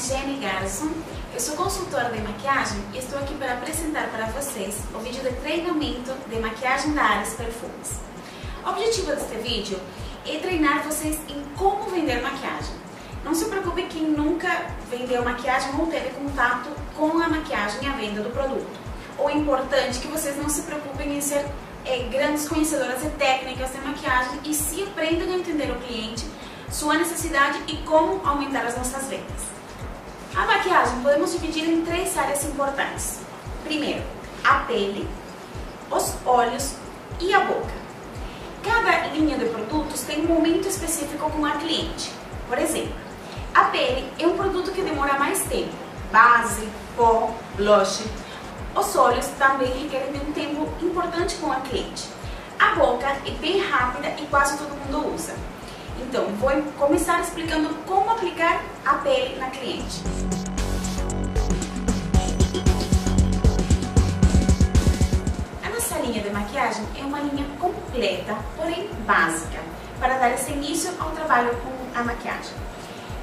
Jenny Garson, eu sou consultora de maquiagem e estou aqui para apresentar para vocês o vídeo de treinamento de maquiagem da Ares Perfumes. O objetivo deste vídeo é treinar vocês em como vender maquiagem. Não se preocupe quem nunca vendeu maquiagem ou teve contato com a maquiagem e a venda do produto. O importante é que vocês não se preocupem em ser grandes conhecedoras de técnicas de maquiagem e se aprendam a entender o cliente, sua necessidade e como aumentar as nossas vendas. A maquiagem podemos dividir em 3 áreas importantes. Primeiro, a pele, os olhos e a boca. Cada linha de produtos tem um momento específico com a cliente. Por exemplo, a pele é um produto que demora mais tempo, base, pó, blush. Os olhos também requerem um tempo importante com a cliente. A boca é bem rápida e quase todo mundo usa. Então, vou começar explicando como aplicar a pele na cliente. A nossa linha de maquiagem é uma linha completa, porém básica, para dar esse início ao trabalho com a maquiagem.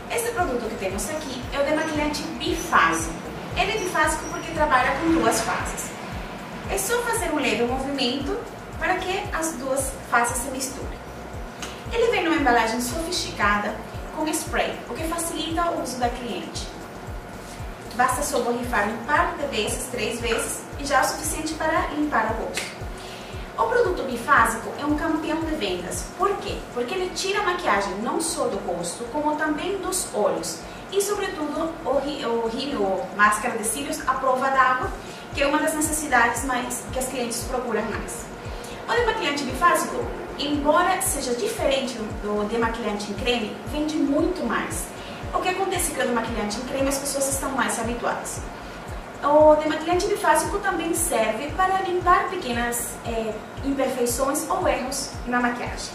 Este produto que temos aqui é o demaquilhante bifásico. Ele é bifásico porque trabalha com 2 fases. É só fazer um leve movimento para que as 2 fases se misturem. Ele vem numa embalagem sofisticada com spray, o que facilita o uso da cliente. Basta só borrifar um par de vezes, 3 vezes, e já é o suficiente para limpar o rosto. O produto bifásico é um campeão de vendas. Por quê? Porque ele tira a maquiagem não só do rosto, como também dos olhos. E, sobretudo, o rímel ou máscara de cílios à prova d'água, que é uma das necessidades que as clientes procuram mais. O demaquilhante bifásico, embora seja diferente do demaquilhante em creme, vende muito mais. O que acontece com o demaquilhante em creme, as pessoas estão mais habituadas. O demaquilhante bifásico também serve para limpar pequenas imperfeições ou erros na maquiagem.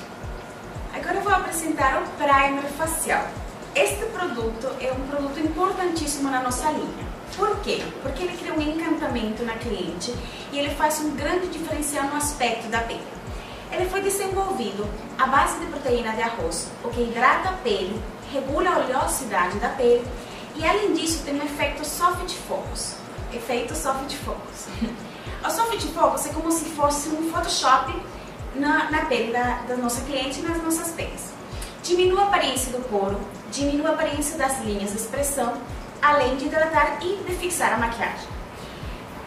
Agora eu vou apresentar o primer facial. Este produto é um produto importantíssimo na nossa linha. Por quê? Porque ele cria um encantamento na cliente e ele faz um grande diferencial no aspecto da pele. Ele foi desenvolvido à base de proteína de arroz, o que hidrata a pele, regula a oleosidade da pele e, além disso, tem um efeito soft focus. O soft focus é como se fosse um Photoshop na pele da nossa cliente e nas nossas peles. Diminui a aparência do poro, diminui a aparência das linhas de expressão, além de hidratar e de fixar a maquiagem.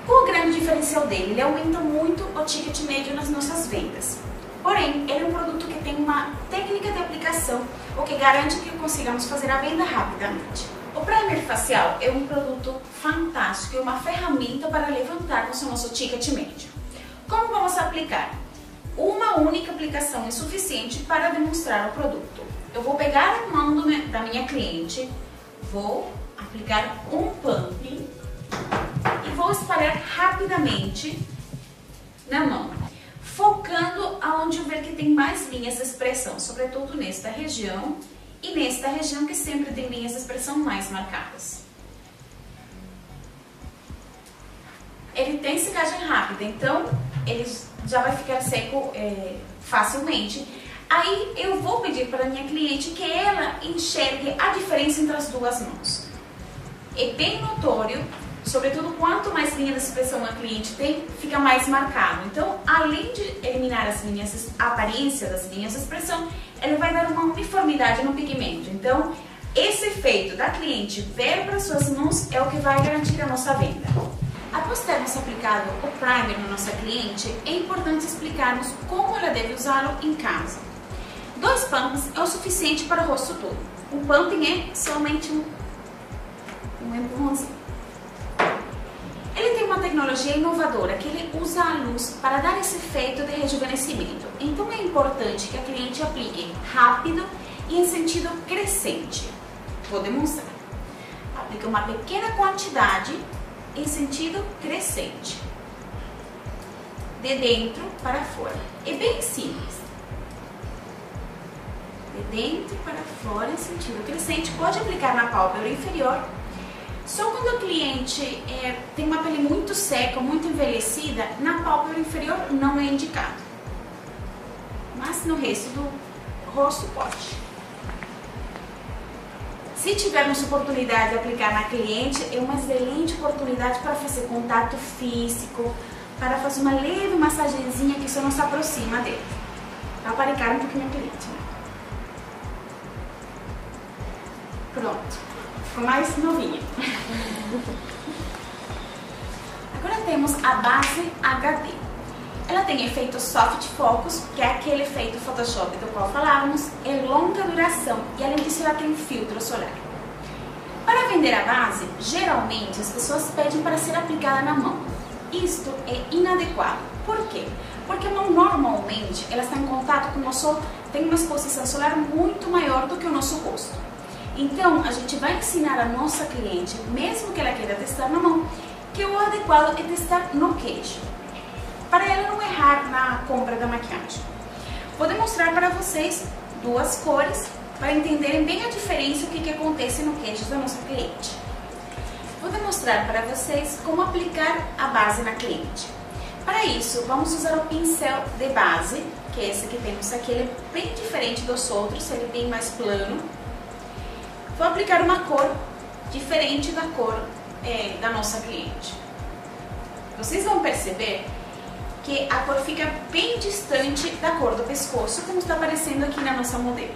Qual o grande diferencial dele? Ele aumenta muito o ticket médio nas nossas vendas. Porém, ele é um produto que tem uma técnica de aplicação, o que garante que consigamos fazer a venda rapidamente. O primer facial é um produto fantástico, é uma ferramenta para levantarmos o nosso ticket médio. Como vamos aplicar? Uma única aplicação é suficiente para demonstrar o produto. Eu vou pegar a mão da minha cliente, vou aplicar um pump e vou espalhar rapidamente na mão, focando aonde eu ver que tem mais linhas de expressão, sobretudo nesta região e nesta região que sempre tem linhas de expressão mais marcadas. Ele tem secagem rápida, então ele já vai ficar seco facilmente. Aí eu vou pedir para a minha cliente que ela enxergue a diferença entre as 2 mãos. É bem notório, sobretudo quanto mais linha de expressão a cliente tem, fica mais marcado. Então, além de eliminar a aparência das linhas de expressão, ele vai dar uma uniformidade no pigmento. Então, esse efeito da cliente ver para suas mãos é o que vai garantir a nossa venda. Após termos aplicado o primer na nossa cliente, é importante explicarmos como ela deve usá-lo em casa. 2 pumps é o suficiente para o rosto todo. O pumping é somente um empurrãozinho. Ele tem uma tecnologia inovadora que ele usa a luz para dar esse efeito de rejuvenescimento. Então é importante que a cliente aplique rápido e em sentido crescente. Vou demonstrar. Aplique uma pequena quantidade em sentido crescente, de dentro para fora. É bem simples. De dentro para fora em sentido crescente. Pode aplicar na pálpebra inferior. Só quando a cliente tem uma pele muito seca, muito envelhecida, na pálpebra inferior não é indicado. Mas no resto do rosto pode. Se tivermos oportunidade de aplicar na cliente, é uma excelente oportunidade para fazer contato físico, para fazer uma leve massagenzinha que isso nos aproxima dele. Para aparicar um pouquinho a cliente, né? Pronto, ficou mais novinha. Agora temos a base HD. Ela tem efeito soft focus, que é aquele efeito Photoshop do qual falávamos, é longa duração e além disso ela tem filtro solar. Para vender a base, geralmente as pessoas pedem para ser aplicada na mão. Isto é inadequado. Por quê? Porque a mão normalmente ela está em contato com o nosso, tem uma exposição solar muito maior do que o nosso rosto. Então a gente vai ensinar a nossa cliente, mesmo que ela queira testar na mão, que o adequado é testar no queixo, para ela não errar na compra da maquiagem. Vou demonstrar para vocês duas cores, para entenderem bem a diferença o que acontece no queixo da nossa cliente. Vou demonstrar para vocês como aplicar a base na cliente. Para isso, vamos usar o pincel de base, que é esse que temos aqui, ele é bem diferente dos outros, ele é bem mais plano. Vou aplicar uma cor diferente da cor da nossa cliente. Vocês vão perceber que a cor fica bem distante da cor do pescoço, como está aparecendo aqui na nossa modelo.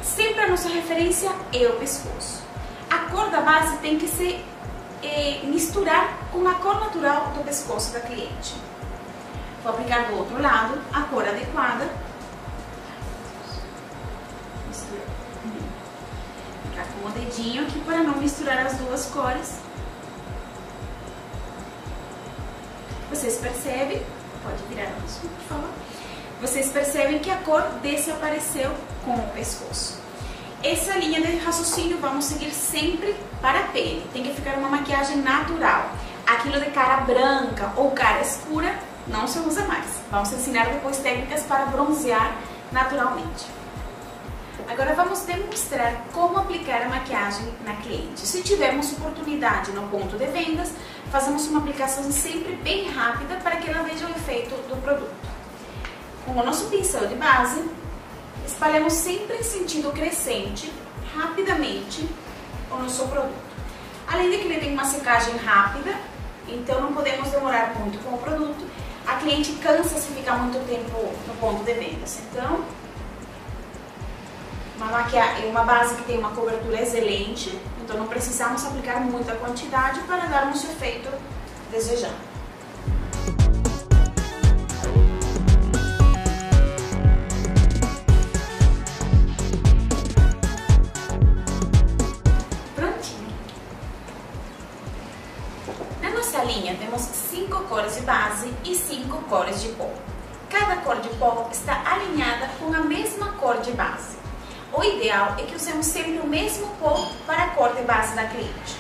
Sempre a nossa referência é o pescoço. A cor da base tem que se misturar com a cor natural do pescoço da cliente. Vou aplicar do outro lado a cor adequada. Aplicar com o dedinho aqui para não misturar as duas cores. Vocês percebem, pode virar isso, por favor. Vocês percebem que a cor desapareceu com o pescoço. Essa linha de raciocínio vamos seguir sempre para a pele. Tem que ficar uma maquiagem natural. Aquilo de cara branca ou cara escura não se usa mais. Vamos ensinar depois técnicas para bronzear naturalmente. Agora vamos demonstrar como aplicar a maquiagem na cliente. Se tivermos oportunidade no ponto de vendas, fazemos uma aplicação sempre bem rápida para que ela veja o efeito do produto. Com o nosso pincel de base, espalhamos sempre em sentido crescente, rapidamente, o nosso produto. Além de que ele tem uma secagem rápida, então não podemos demorar muito com o produto. A cliente cansa se ficar muito tempo no ponto de vendas. Então, uma base que tem uma cobertura excelente, então não precisamos aplicar muita quantidade para darmos o efeito desejado. Prontinho. Na nossa linha temos 5 cores de base e 5 cores de pó. Cada cor de pó está alinhada com a mesma cor de base. O ideal é que usemos sempre o mesmo pó para a cor de base da cliente.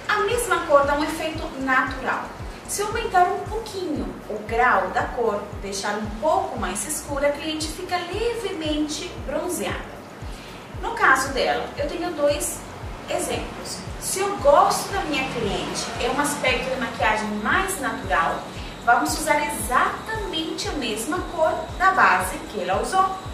A mesma cor dá um efeito natural. Se aumentar um pouquinho o grau da cor, deixar um pouco mais escura, a cliente fica levemente bronzeada. No caso dela, eu tenho dois exemplos. Se eu gosto da minha cliente, é um aspecto de maquiagem mais natural, vamos usar exatamente a mesma cor da base que ela usou.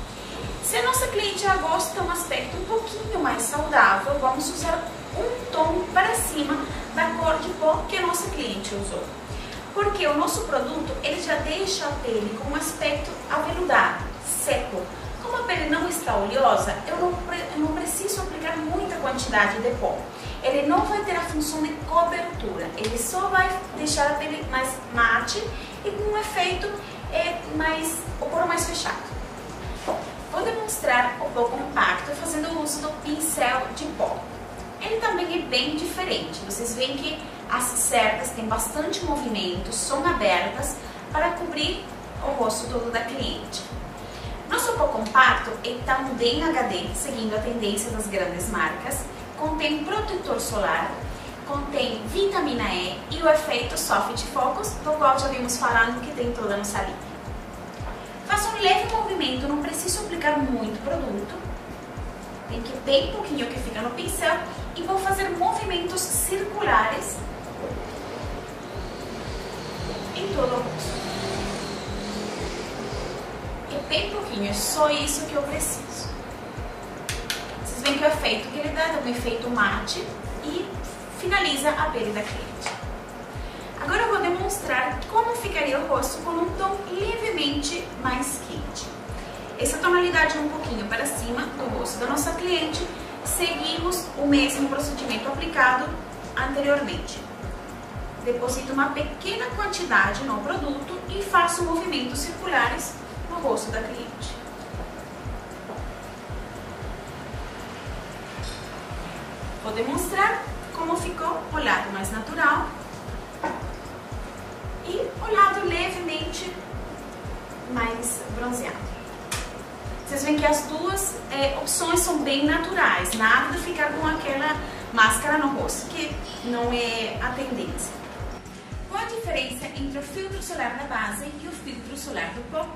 Se a nossa cliente já gosta de um aspecto um pouquinho mais saudável, vamos usar um tom para cima da cor de pó que a nossa cliente usou. Porque o nosso produto, ele já deixa a pele com um aspecto aveludado, seco. Como a pele não está oleosa, eu não preciso aplicar muita quantidade de pó. Ele não vai ter a função de cobertura, ele só vai deixar a pele mais mate e com um efeito o poro mais fechado. Vou demonstrar o pó compacto fazendo uso do pincel de pó. Ele também é bem diferente. Vocês veem que as cerdas têm bastante movimento, são abertas para cobrir o rosto todo da cliente. Nosso pó compacto é também HD, seguindo a tendência das grandes marcas. Contém protetor solar, contém vitamina E e o efeito soft focus, do qual já vimos falando que tem toda a nossa linha. Faça um leve movimento, não preciso aplicar muito produto. Tem que bem pouquinho que fica no pincel e vou fazer movimentos circulares em todo o rosto. É bem pouquinho, é só isso que eu preciso. Vocês veem que o efeito que ele dá é um efeito mate e finaliza a pele da cliente. Agora eu vou demonstrar como ficaria o rosto com um tom levemente mais quente. Essa tonalidade é um pouquinho para cima do rosto da nossa cliente. Seguimos o mesmo procedimento aplicado anteriormente. Deposito uma pequena quantidade no produto e faço movimentos circulares no rosto da cliente. Vou demonstrar como ficou o lado mais natural e o lado levemente mais bronzeado. Vocês veem que as duas opções são bem naturais, nada de ficar com aquela máscara no rosto, que não é a tendência. Qual a diferença entre o filtro solar da base e o filtro solar do pó?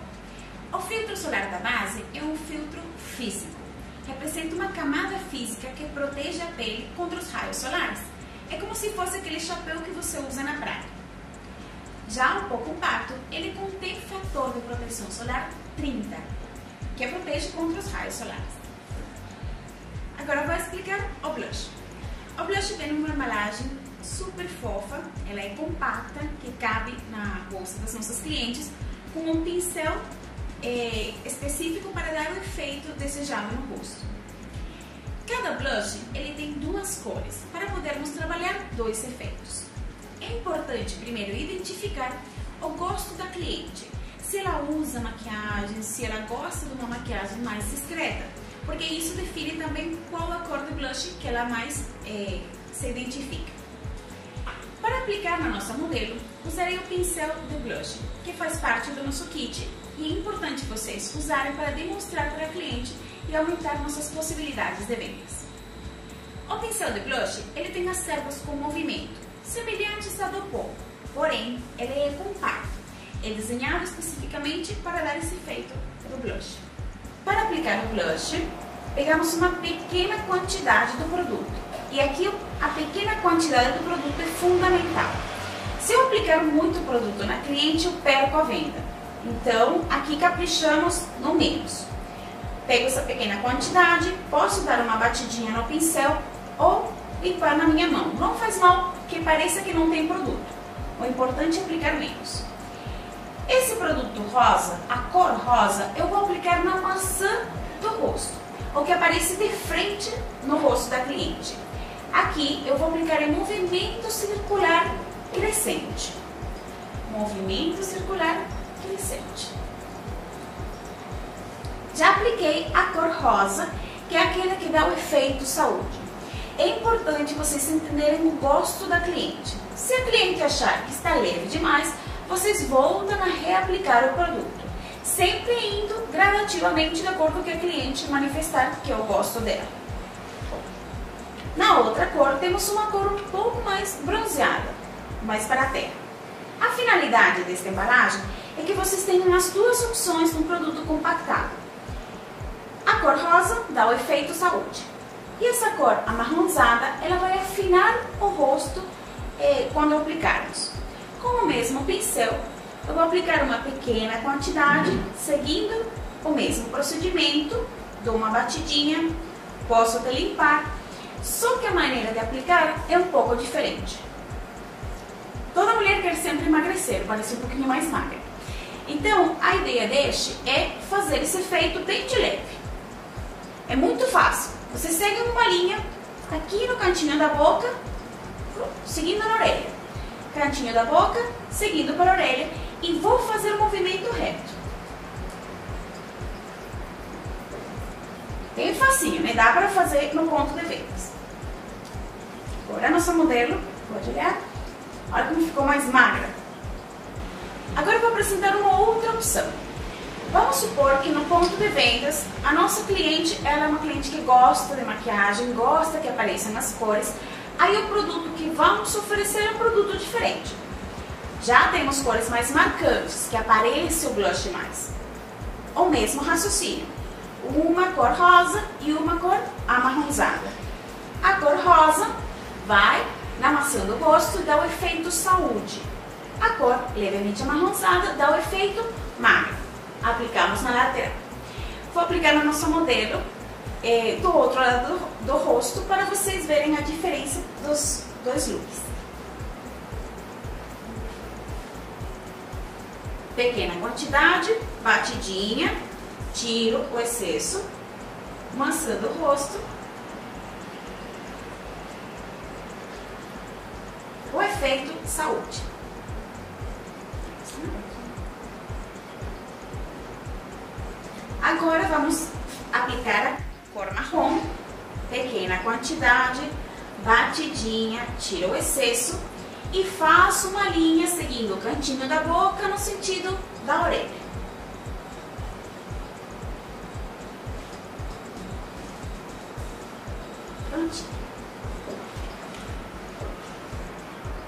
O filtro solar da base é um filtro físico. Representa uma camada física que protege a pele contra os raios solares. É como se fosse aquele chapéu que você usa na praia. Já o pó compacto, ele contém fator de proteção solar 30, que protege contra os raios solares. Agora eu vou explicar o blush. O blush vem numa embalagem super fofa, ela é compacta, que cabe na bolsa das nossas clientes, com um pincel específico para dar o efeito desejado no rosto. Cada blush ele tem duas cores para podermos trabalhar dois efeitos. É importante primeiro identificar o gosto da cliente, se ela usa maquiagem, se ela gosta de uma maquiagem mais discreta, porque isso define também qual a cor de blush que ela mais se identifica. Para aplicar na nossa modelo, usarei o pincel de blush, que faz parte do nosso kit, e é importante vocês usarem para demonstrar para a cliente e aumentar nossas possibilidades de vendas. O pincel de blush, ele tem as cerdas com movimento, semelhantes à do pó, porém, ele é compacto. É desenhado especificamente para dar esse efeito do blush. Para aplicar o blush, pegamos uma pequena quantidade do produto. E aqui a pequena quantidade do produto é fundamental. Se eu aplicar muito produto na cliente, eu perco a venda. Então, aqui caprichamos no menos. Pego essa pequena quantidade, posso dar uma batidinha no pincel ou limpar na minha mão. Não faz mal que pareça que não tem produto. O importante é aplicar menos. Esse produto rosa, a cor rosa, eu vou aplicar na maçã do rosto, o que aparece de frente no rosto da cliente. Aqui eu vou aplicar em movimento circular crescente. Movimento circular crescente. Já apliquei a cor rosa, que é aquela que dá o efeito saúde. É importante vocês entenderem o gosto da cliente. Se a cliente achar que está leve demais, vocês voltam a reaplicar o produto, sempre indo gradativamente de acordo com o que a cliente manifestar que eu gosto dela. Na outra cor, temos uma cor um pouco mais bronzeada, mais para a terra. A finalidade desta embalagem é que vocês tenham as duas opções no produto compactado. A cor rosa dá o efeito saúde. E essa cor amarronzada, ela vai afinar o rosto quando aplicarmos. Com o mesmo pincel, eu vou aplicar uma pequena quantidade, seguindo o mesmo procedimento, dou uma batidinha, posso até limpar, só que a maneira de aplicar é um pouco diferente. Toda mulher quer sempre emagrecer, parecer um pouquinho mais magra. Então, a ideia deste é fazer esse efeito bem de leve. É muito fácil. Você segue uma linha aqui no cantinho da boca, seguindo na orelha. Cantinho da boca, seguindo para a orelha, e vou fazer o movimento reto. Bem facinho, né? Dá para fazer no ponto de vendas. Agora a nossa modelo, pode olhar, olha como ficou mais magra. Agora eu vou apresentar uma outra opção. Vamos supor que no ponto de vendas, a nossa cliente, ela é uma cliente que gosta de maquiagem, gosta que apareçam as cores. Aí o produto que vamos oferecer é um produto diferente. Já temos cores mais marcantes, que aparece o blush mais. O mesmo raciocínio. Uma cor rosa e uma cor amarronzada. A cor rosa vai na maçã do rosto e dá o efeito saúde. A cor levemente amarronzada dá o efeito magro. Aplicamos na lateral. Vou aplicar na nossa modelo do outro lado do rosto para vocês verem a diferença dos dois looks. Pequena quantidade, batidinha, tiro o excesso, maçã do rosto. O efeito saúde. Agora vamos aplicar a cor marrom, pequena quantidade, batidinha, tira o excesso e faço uma linha seguindo o cantinho da boca no sentido da orelha. Prontinho.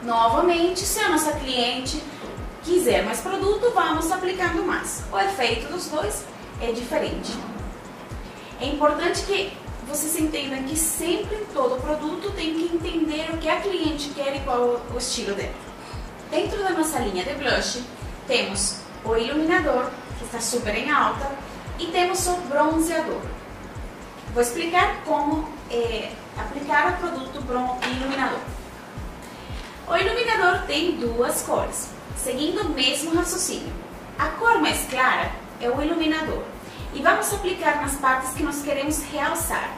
Novamente, se a nossa cliente quiser mais produto, vamos aplicando mais. O efeito dos dois é diferente. É importante que vocês entendam que sempre todo produto tem que entender o que a cliente quer e qual o estilo dela. Dentro da nossa linha de blush, temos o iluminador, que está super em alta, e temos o bronzeador. Vou explicar como aplicar o produto iluminador. O iluminador tem duas cores, seguindo o mesmo raciocínio. A cor mais clara é o iluminador e vamos aplicar nas partes que nós queremos realçar.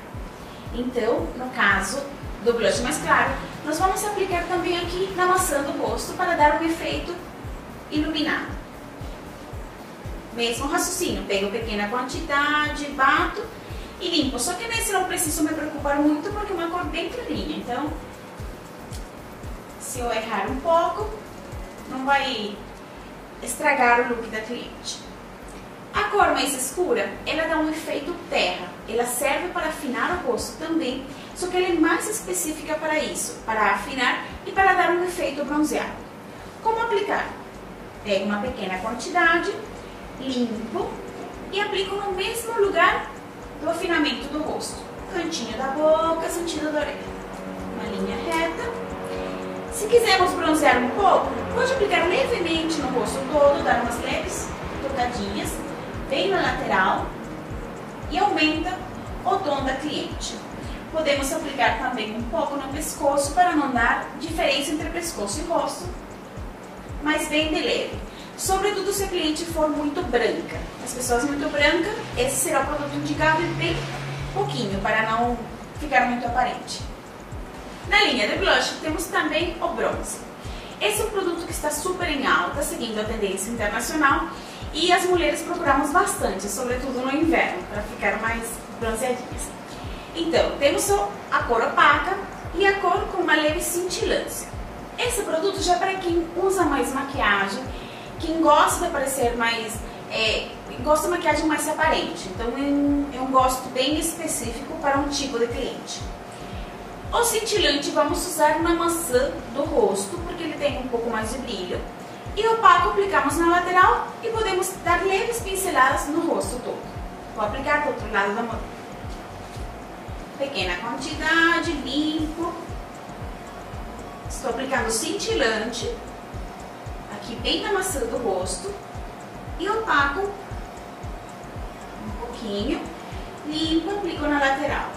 Então, no caso do blush mais claro, nós vamos aplicar também aqui na maçã do rosto para dar um efeito iluminado. Mesmo raciocínio, pego pequena quantidade, bato e limpo. Só que nesse não preciso me preocupar muito porque é uma cor bem clarinha. Então, se eu errar um pouco, não vai estragar o look da cliente. A cor mais escura, ela dá um efeito terra. Ela serve para afinar o rosto também, só que ela é mais específica para isso, para afinar e para dar um efeito bronzeado. Como aplicar? Pego uma pequena quantidade, limpo e aplico no mesmo lugar do afinamento do rosto. Cantinho da boca, sentido da orelha. Uma linha reta. Se quisermos bronzear um pouco, pode aplicar levemente no rosto todo, dar umas leves tocadinhas, bem na lateral, e aumenta o tom da cliente. Podemos aplicar também um pouco no pescoço para não dar diferença entre pescoço e rosto, mas bem de leve. Sobretudo se a cliente for muito branca. As pessoas muito brancas, esse será o produto indicado e bem pouquinho, para não ficar muito aparente. Na linha de blush temos também o bronze. Esse é um produto que está super em alta, seguindo a tendência internacional, e as mulheres procuramos bastante, sobretudo no inverno, para ficar mais bronzeadinhas. Então, temos a cor opaca e a cor com uma leve cintilância. Esse produto já é para quem usa mais maquiagem, quem gosta de parecer mais... gosta de maquiagem mais aparente. Então, é um gosto bem específico para um tipo de cliente. O cintilante vamos usar na maçã do rosto, porque ele tem um pouco mais de brilho. E o opaco aplicamos na lateral e podemos dar leves pinceladas no rosto todo. Vou aplicar do outro lado da mão. Pequena quantidade, limpo. Estou aplicando cintilante, aqui bem na maçã do rosto. E opaco, um pouquinho, limpo, aplico na lateral.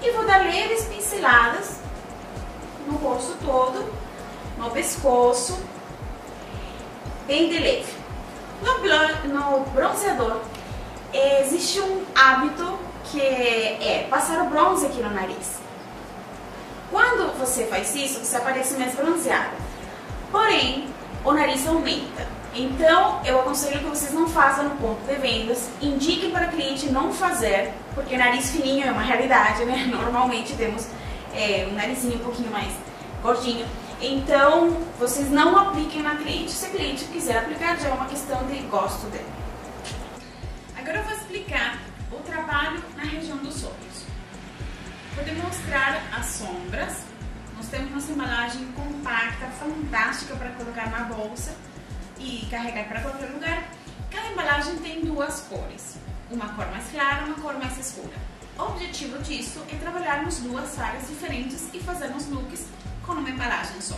E vou dar leves pinceladas no rosto todo, no pescoço, bem de leve. No bronzeador, existe um hábito que é passar o bronze aqui no nariz. Quando você faz isso, você aparece mais bronzeada. Porém, o nariz aumenta. Então, eu aconselho que vocês não façam no ponto de vendas, indiquem para o cliente não fazer, porque nariz fininho é uma realidade, né? Normalmente temos um narizinho um pouquinho mais gordinho. Então, vocês não apliquem na cliente. Se a cliente quiser aplicar, já é uma questão de gosto dela. Agora eu vou explicar o trabalho na região dos olhos. Vou demonstrar as sombras. Nós temos nossa embalagem compacta, fantástica para colocar na bolsa e carregar para qualquer lugar. Cada embalagem tem duas cores, uma cor mais clara e uma cor mais escura. O objetivo disso é trabalharmos duas áreas diferentes e fazermos looks com uma embalagem só.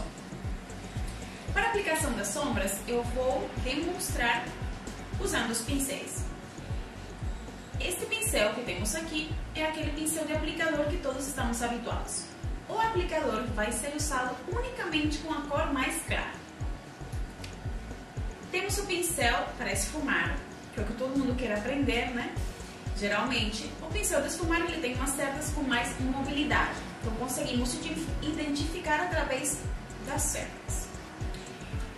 Para a aplicação das sombras, eu vou demonstrar usando os pincéis. Este pincel que temos aqui é aquele pincel de aplicador que todos estamos habituados. O aplicador vai ser usado unicamente com a cor mais clara. Temos o pincel para esfumar, que é o que todo mundo quer aprender, né? Geralmente, o pincel de esfumar ele tem umas cerdas com mais mobilidade, então conseguimos identificar através das cerdas.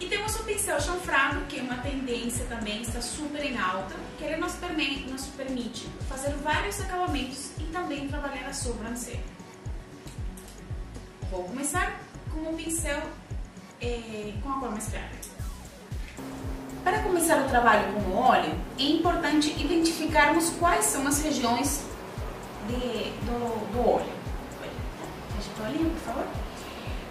E temos o pincel chanfrado, que é uma tendência também, está super em alta, que ele nos permite fazer vários acabamentos e também trabalhar a sobrancelha. Vou começar com o pincel com a cor mais clara. Para começar o trabalho com o óleo, é importante identificarmos quais são as regiões do olho. Fecha a toalhinha, por favor.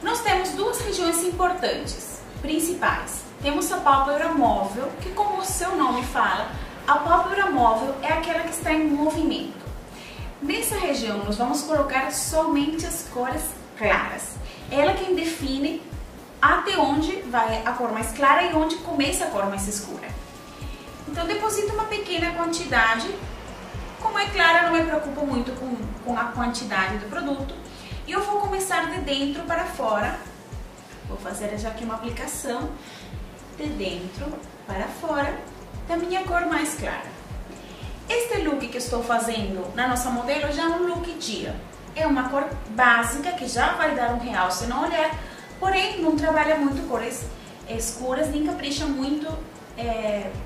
Nós temos duas regiões importantes, principais. Temos a pálpebra móvel, que como o seu nome fala, a pálpebra móvel é aquela que está em movimento. Nessa região, nós vamos colocar somente as cores claras. Ela quem define até onde vai a cor mais clara e onde começa a cor mais escura. Então deposito uma pequena quantidade, como é clara, não me preocupo muito com a quantidade do produto, e eu vou começar de dentro para fora. Vou fazer já aqui uma aplicação de dentro para fora da minha cor mais clara. Este look que eu estou fazendo na nossa modelo já é um look dia. É uma cor básica que já vai dar um realce no olhar, porém não trabalha muito cores escuras nem capricha muito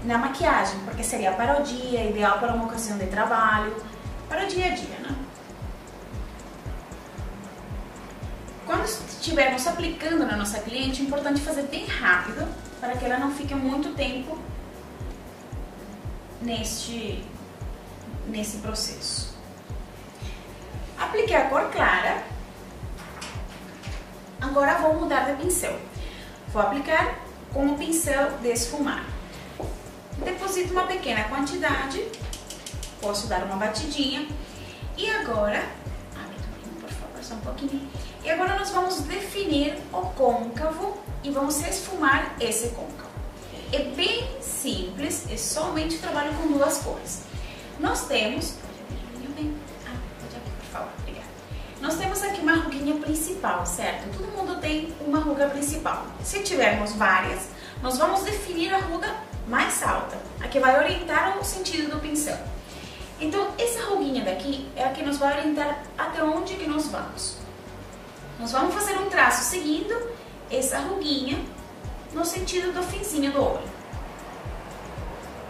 na maquiagem, porque seria para o dia, ideal para uma ocasião de trabalho, para o dia a dia, né? Quando estivermos aplicando na nossa cliente, é importante fazer bem rápido, para que ela não fique muito tempo nesse processo. Apliquei a cor clara, agora vou mudar de pincel. Vou aplicar com o pincel de esfumar. Deposito uma pequena quantidade, posso dar uma batidinha, e agora, por favor, só um pouquinho. E agora nós vamos definir o côncavo e vamos esfumar esse côncavo. É bem simples, é somente trabalho com duas cores. Nós temos, nós temos aqui uma ruguinha principal, certo? Todo mundo tem uma ruga principal. Se tivermos várias, nós vamos definir a ruga mais alta, a que vai orientar o sentido do pincel. Então, essa ruguinha daqui é a que nos vai orientar até onde que nós vamos. Nós vamos fazer um traço seguindo essa ruguinha no sentido do finzinho do olho.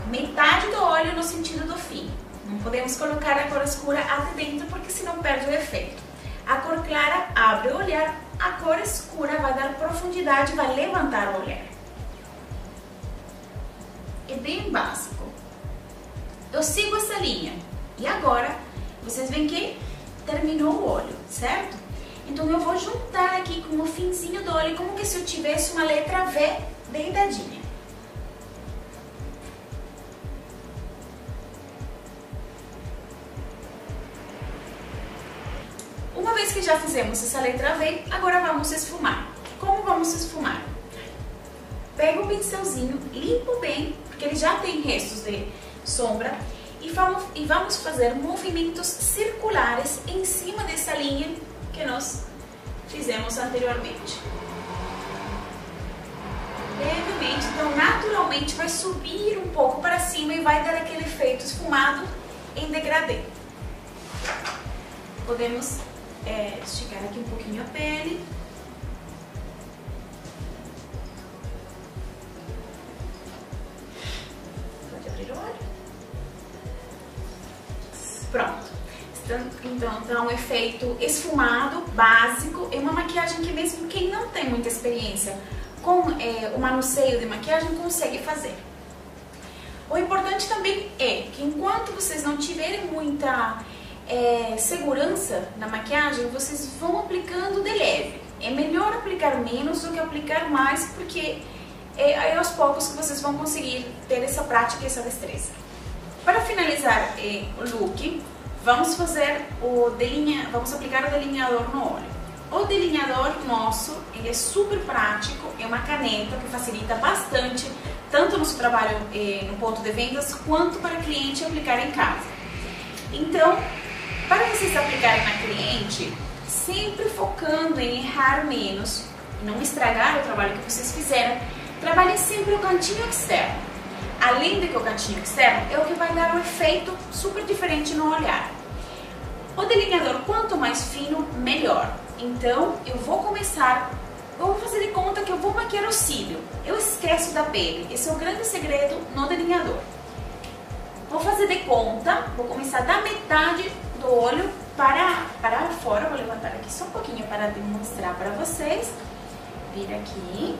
Metade do olho no sentido do fim. Não podemos colocar a cor escura até dentro, porque senão perde o efeito. A cor clara abre o olhar, a cor escura vai dar profundidade, vai levantar o olhar. É bem básico. Eu sigo essa linha. E agora, vocês veem que terminou o olho, certo? Então eu vou juntar aqui com o finzinho do olho, como que se eu tivesse uma letra V deitadinha. Uma vez que já fizemos essa letra V, agora vamos esfumar. Como vamos esfumar? Pego o pincelzinho, limpo bem, porque ele já tem restos de sombra, e vamos fazer movimentos circulares em cima dessa linha que nós fizemos anteriormente. Levemente, então naturalmente vai subir um pouco para cima e vai dar aquele efeito esfumado em degradê. Podemos esticar aqui um pouquinho a pele. Pode abrir o olho. Pronto. Então dá um efeito esfumado, básico. É uma maquiagem que mesmo quem não tem muita experiência com o manuseio de maquiagem consegue fazer. O importante também é que enquanto vocês não tiverem muita segurança na maquiagem, vocês vão aplicando de leve. É melhor aplicar menos do que aplicar mais, porque é aos poucos que vocês vão conseguir ter essa prática e essa destreza. Para finalizar o look, vamos aplicar o delineador no olho. O delineador nosso, ele é super prático, é uma caneta que facilita bastante, tanto no seu trabalho no ponto de vendas, quanto para cliente aplicar em casa. Então, para vocês aplicarem na cliente, sempre focando em errar menos, não estragar o trabalho que vocês fizeram, trabalhem sempre o cantinho externo. Além de que o cantinho externo é o que vai dar um efeito super diferente no olhar. O delineador, quanto mais fino, melhor. Então, eu vou fazer de conta que eu vou maquiar o cílio. Eu esqueço da pele. Esse é o grande segredo no delineador. Vou fazer de conta, vou começar da metade do olho para fora. Vou levantar aqui só um pouquinho para demonstrar para vocês. Vira aqui.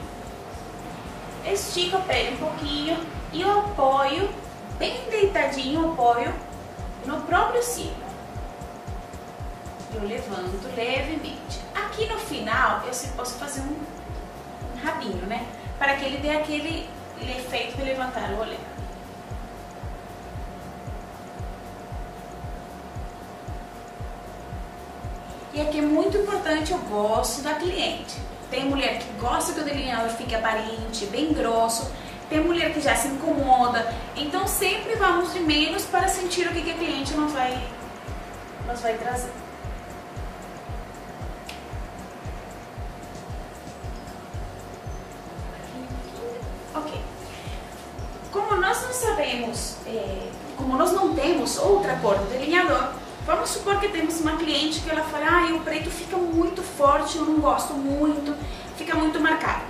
Estico a pele um pouquinho e eu apoio, bem deitadinho, eu apoio no próprio cílio. Eu levanto levemente. Aqui no final, eu posso fazer um rabinho, né? Para que ele dê aquele efeito de levantar o olhar. E aqui é muito importante o gosto da cliente. Tem mulher que gosta que o delineador fique aparente, bem grosso. Tem mulher que já se incomoda. Então sempre vamos de menos para sentir o que a cliente nos vai trazer. Ok. Como nós não sabemos, como nós não temos outra cor do delineador, vamos supor que temos uma cliente que ela fala, o preto fica muito forte, eu não gosto muito, fica muito marcado.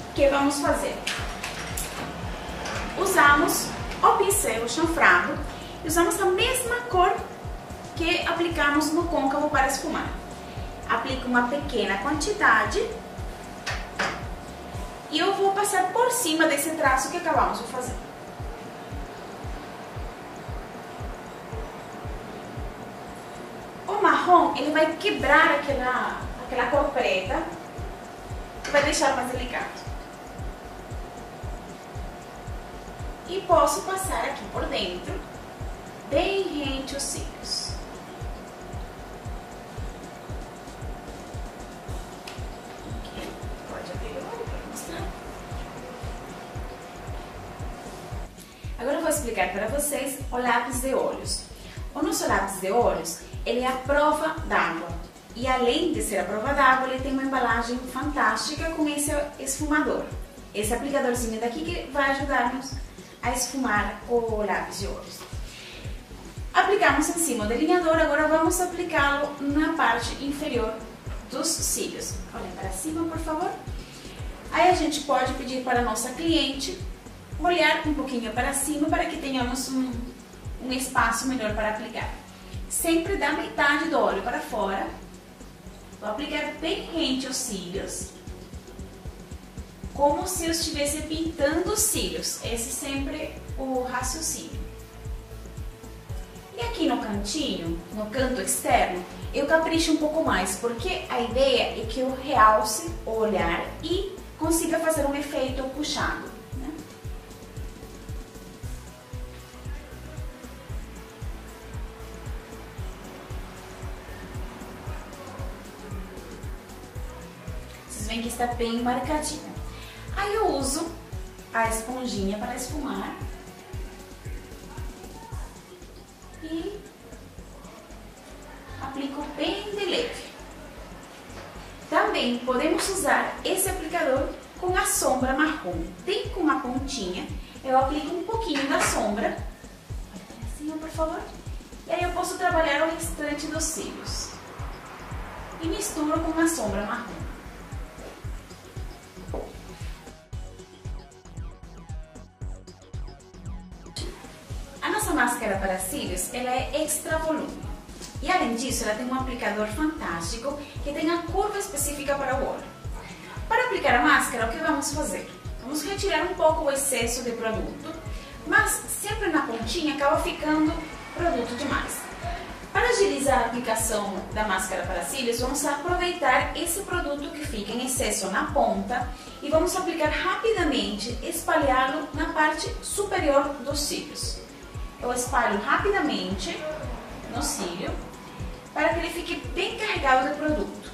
O que vamos fazer? Usamos o pincel chanfrado e usamos a mesma cor que aplicamos no côncavo para esfumar. Aplico uma pequena quantidade e eu vou passar por cima desse traço que acabamos de fazer. O marrom, ele vai quebrar aquela cor preta e vai deixar mais delicado. E posso passar aqui por dentro, bem rente os cílios. Aqui, pode abrir o olho para mostrar. Agora eu vou explicar para vocês o lápis de olhos. O nosso lápis de olhos, ele é a prova d'água. E além de ser a prova d'água, ele tem uma embalagem fantástica com esse esfumador. Esse aplicadorzinho daqui que vai ajudar-nos a esfumar o lápis de olhos. Aplicamos em cima o delineador, agora vamos aplicá-lo na parte inferior dos cílios. Olhem para cima, por favor. Aí a gente pode pedir para a nossa cliente olhar um pouquinho para cima para que tenhamos um espaço melhor para aplicar. Sempre da metade do olho para fora. Vou aplicar bem rente aos cílios, como se eu estivesse pintando os cílios. Esse sempre o raciocínio. E aqui no cantinho, no canto externo, eu capricho um pouco mais, porque a ideia é que eu realce o olhar e consiga fazer um efeito puxado, né? Vocês veem que está bem marcadinho. Aí eu uso a esponjinha para esfumar e aplico bem de leve. Também podemos usar esse aplicador com a sombra marrom. Tem com uma pontinha, eu aplico um pouquinho da sombra, assim, por favor, e aí eu posso trabalhar o restante dos cílios e misturo com a sombra marrom. A máscara para cílios, ela é extra volume. E além disso, ela tem um aplicador fantástico que tem a curva específica para o olho. Para aplicar a máscara, o que vamos fazer? Vamos retirar um pouco o excesso de produto, mas sempre na pontinha acaba ficando produto demais. Para agilizar a aplicação da máscara para cílios, vamos aproveitar esse produto que fica em excesso na ponta e vamos aplicar rapidamente, espalhá-lo na parte superior dos cílios. Eu espalho rapidamente no cílio para que ele fique bem carregado de produto.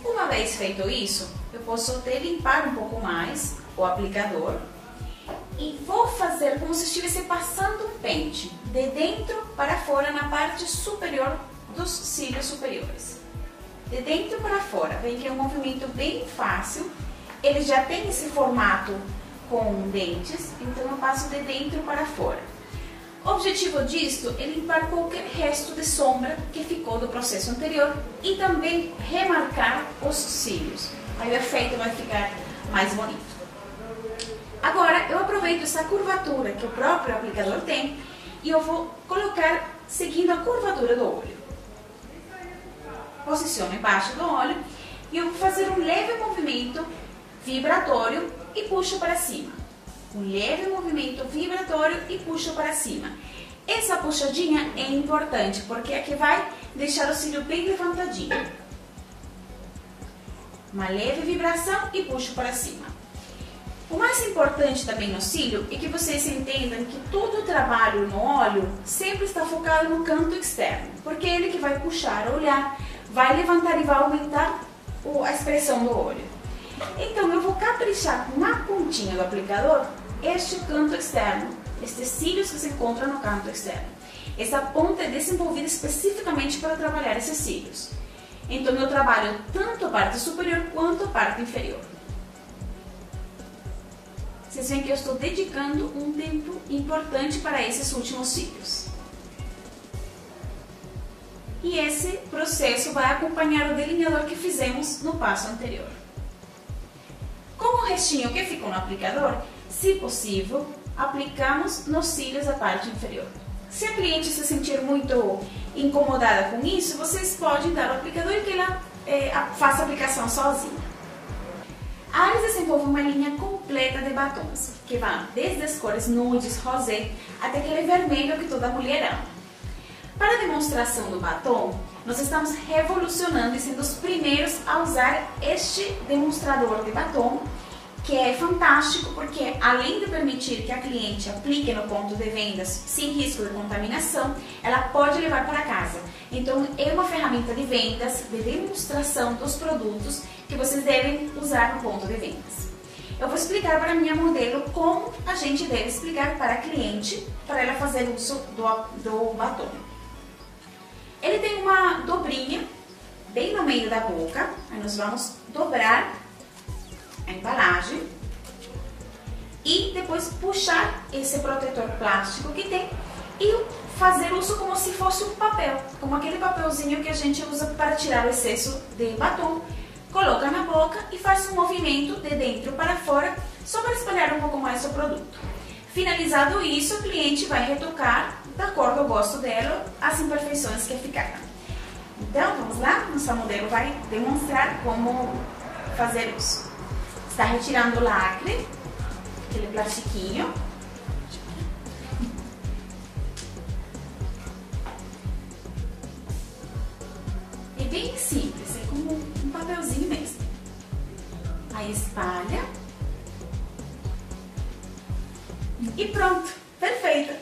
Uma vez feito isso, eu posso até limpar um pouco mais o aplicador e vou fazer como se estivesse passando um pente de dentro para fora na parte superior dos cílios superiores. De dentro para fora, vem que é um movimento bem fácil, ele já tem esse formato com dentes, então eu passo de dentro para fora. O objetivo disto é limpar qualquer resto de sombra que ficou do processo anterior e também remarcar os cílios. Aí o efeito vai ficar mais bonito. Agora eu aproveito essa curvatura que o próprio aplicador tem e eu vou colocar seguindo a curvatura do olho. Posiciono embaixo do olho e eu vou fazer um leve movimento vibratório e puxo para cima. Um leve movimento vibratório e puxo para cima. Essa puxadinha é importante porque é que vai deixar o cílio bem levantadinho. Uma leve vibração e puxo para cima. O mais importante também no cílio é que vocês entendam que todo o trabalho no olho sempre está focado no canto externo, porque é ele que vai puxar o olhar, vai levantar e vai aumentar a expressão do olho. Então eu vou caprichar na pontinha do aplicador este canto externo, estes cílios que se encontram no canto externo. Essa ponta é desenvolvida especificamente para trabalhar esses cílios. Então eu trabalho tanto a parte superior quanto a parte inferior. Vocês veem que eu estou dedicando um tempo importante para esses últimos cílios. E esse processo vai acompanhar o delineador que fizemos no passo anterior. Com o restinho que ficou no aplicador, se possível, aplicamos nos cílios a parte inferior. Se a cliente se sentir muito incomodada com isso, vocês podem dar o aplicador e que ela faça a aplicação sozinha. A Ares desenvolve uma linha completa de batons, que vai desde as cores nudes, rosé, até aquele vermelho que toda mulher ama. Para a demonstração do batom, nós estamos revolucionando e sendo os primeiros a usar este demonstrador de batom, que é fantástico porque além de permitir que a cliente aplique no ponto de vendas sem risco de contaminação, ela pode levar para casa. Então é uma ferramenta de vendas, de demonstração dos produtos que vocês devem usar no ponto de vendas. Eu vou explicar para a minha modelo como a gente deve explicar para a cliente, para ela fazer uso do batom. Ele tem uma dobrinha bem no meio da boca, aí nós vamos dobrar a embalagem e depois puxar esse protetor plástico que tem e fazer uso como se fosse um papel, como aquele papelzinho que a gente usa para tirar o excesso de batom. Coloca na boca e faz um movimento de dentro para fora, só para espalhar um pouco mais o produto. Finalizado isso, o cliente vai retocar, da cor do gosto dela, as imperfeições que ficaram. Então, vamos lá? Nossa modelo vai demonstrar como fazer isso. Está retirando o lacre, aquele plastiquinho. É bem simples, é como um papelzinho mesmo. Aí espalha. E pronto, perfeita!